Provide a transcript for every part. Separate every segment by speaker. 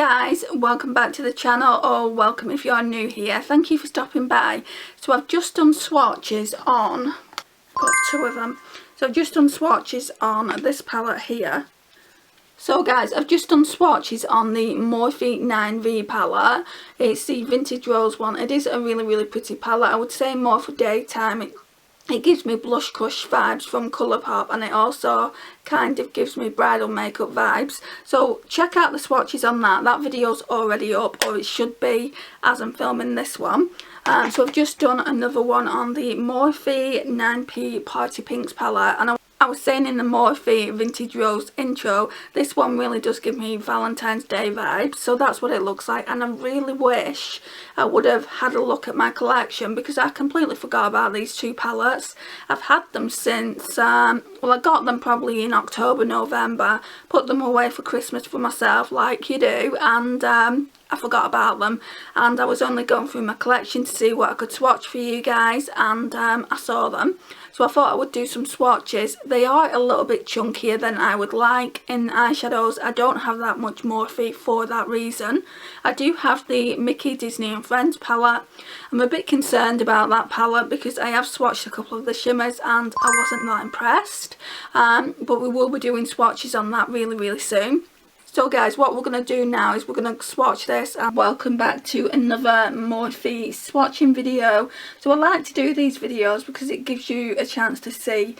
Speaker 1: guys, welcome back to the channel, or welcome if you are new here. Thank you for stopping by. So I've just done swatches on, got two of them. So I've just done swatches on this palette here. So guys, I've just done swatches on the Morphe 9V palette. It's the Vintage Rose one. It is a really pretty palette. I would say more for daytime. It gives me Blush Crush vibes from Colourpop, and it also kind of gives me bridal makeup vibes. So check out the swatches on that. That video's already up, or it should be as I'm filming this one. So I've just done another one on the Morphe 9P Party Pinks palette, and I was saying in the Morphe Vintage Rose intro, this one really does give me Valentine's Day vibes, so that's what it looks like. And I really wish I would have had a look at my collection, because I completely forgot about these two palettes. I've had them since, well, I got them probably in October, November, put them away for Christmas for myself like you do, and I forgot about them, and I was only going through my collection to see what I could swatch for you guys, and I saw them. So I thought I would do some swatches. They are a little bit chunkier than I would like in eyeshadows. I don't have that much Morphe for that reason. I do have the Mickey, Disney and Friends palette. I'm a bit concerned about that palette because I have swatched a couple of the shimmers and I wasn't that impressed. But we will be doing swatches on that really soon. So guys, what we're going to do now is we're going to swatch this, and welcome back to another Morphe swatching video. So I like to do these videos because it gives you a chance to see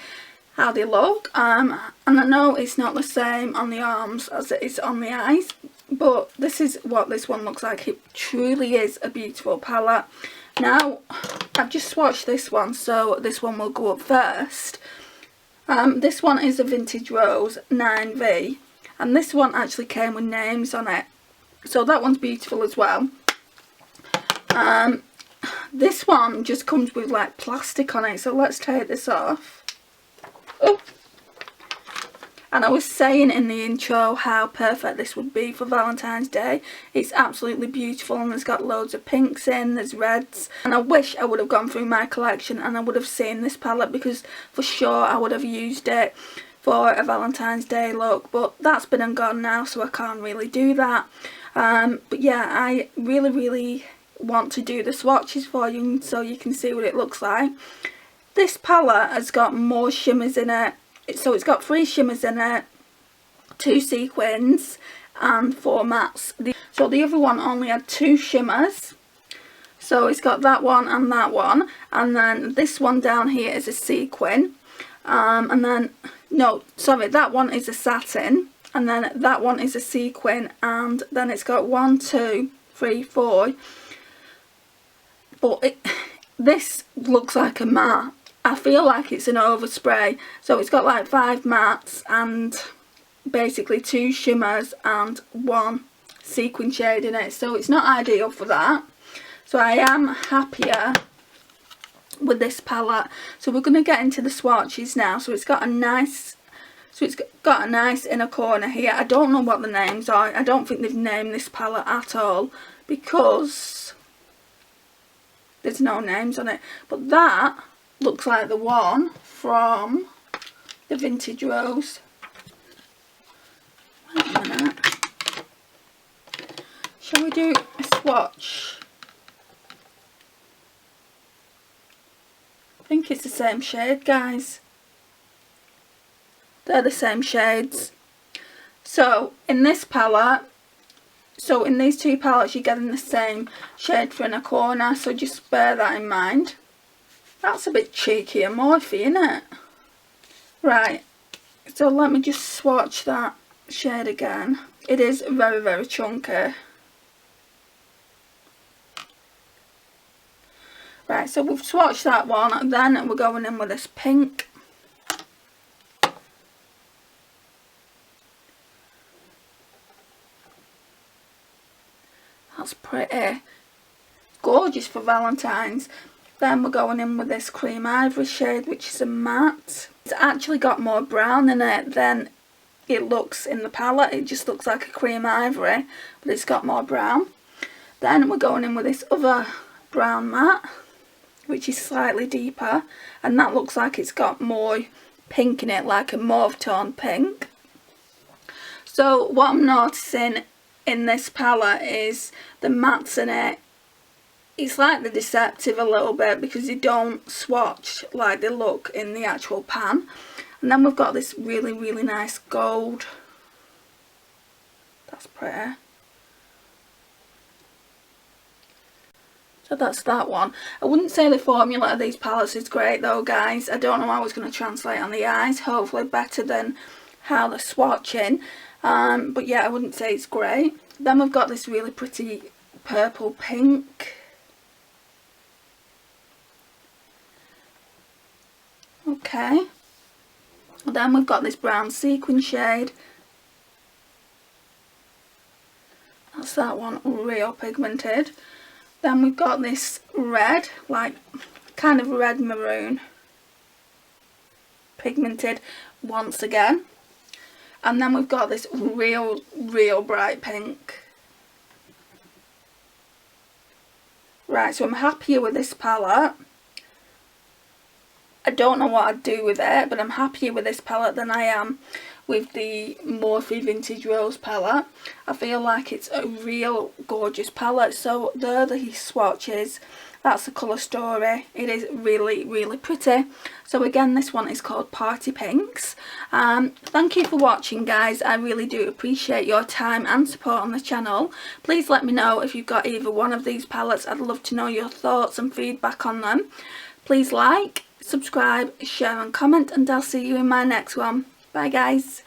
Speaker 1: how they look. And I know it's not the same on the arms as it is on the eyes, but this is what this one looks like. It truly is a beautiful palette. Now, I've just swatched this one, so this one will go up first. This one is a Vintage Rose 9V. And this one actually came with names on it, so that one's beautiful as well. This one just comes with like plastic on it, so let's take this off. Oh. And I was saying in the intro how perfect this would be for Valentine's Day. It's absolutely beautiful, and it's got loads of pinks in, there's reds. And I wish I would have gone through my collection and I would have seen this palette, because for sure I would have used it for a Valentine's Day look, but that's been and gone now, so I can't really do that. But yeah, I really want to do the swatches for you so you can see what it looks like. This palette has got more shimmers in it, so it's got 3 shimmers in it, 2 sequins and 4 mattes. So the other one only had 2 shimmers, so it's got that one, and then this one down here is a sequin, and then no, sorry, that one is a satin, and then that one is a sequin, and then it's got 1, 2, 3, 4. But this looks like a matte. I feel like it's an overspray. So it's got like 5 mattes and basically 2 shimmers and 1 sequin shade in it. So it's not ideal for that. So I am happier with this palette. So we're going to get into the swatches now. So it's got a nice inner corner here. I don't know what the names are. I don't think they've named this palette at all, because there's no names on it. But that looks like the one from the Vintage Rose. Wait a minute. Shall we do a swatch? I think it's the same shade, guys. They're the same shades. So in this palette, so in these two palettes, you're getting the same shade for inner corner, so just bear that in mind. That's a bit cheeky and Morphe, isn't it? Right, so let me just swatch that shade again. It is very chunky. Right, so we've swatched that one, and then we're going in with this pink. That's pretty. Gorgeous for Valentine's. Then we're going in with this cream ivory shade, which is a matte. It's actually got more brown in it than it looks in the palette. It just looks like a cream ivory, but it's got more brown. Then we're going in with this other brown matte, which is slightly deeper, and that looks like it's got more pink in it, like a mauve tone pink. So what I'm noticing in this palette is the mattes in it. It's like they're deceptive a little bit because they don't swatch like they look in the actual pan. And then we've got this really, really nice gold. That's pretty. So that's that one. I wouldn't say the formula of these palettes is great though, guys. I don't know how it's going to translate on the eyes. Hopefully better than how they're swatching. But yeah, I wouldn't say it's great. Then we've got this really pretty purple pink. Okay. Then we've got this brown sequin shade. That's that one, real pigmented. Then we've got this red, like kind of red maroon, pigmented once again. And then we've got this real bright pink. Right, so I'm happier with this palette. I don't know what I'd do with it, but I'm happier with this palette than I am with the Morphe Vintage Rose palette. I feel like it's a real gorgeous palette. So there are the swatches. That's the colour story. It is really pretty. So again, this one is called Party Pinks. Thank you for watching, guys. I really do appreciate your time and support on the channel. Please let me know if you've got either one of these palettes. I'd love to know your thoughts and feedback on them. Please like, subscribe, share and comment, and I'll see you in my next one. Bye guys.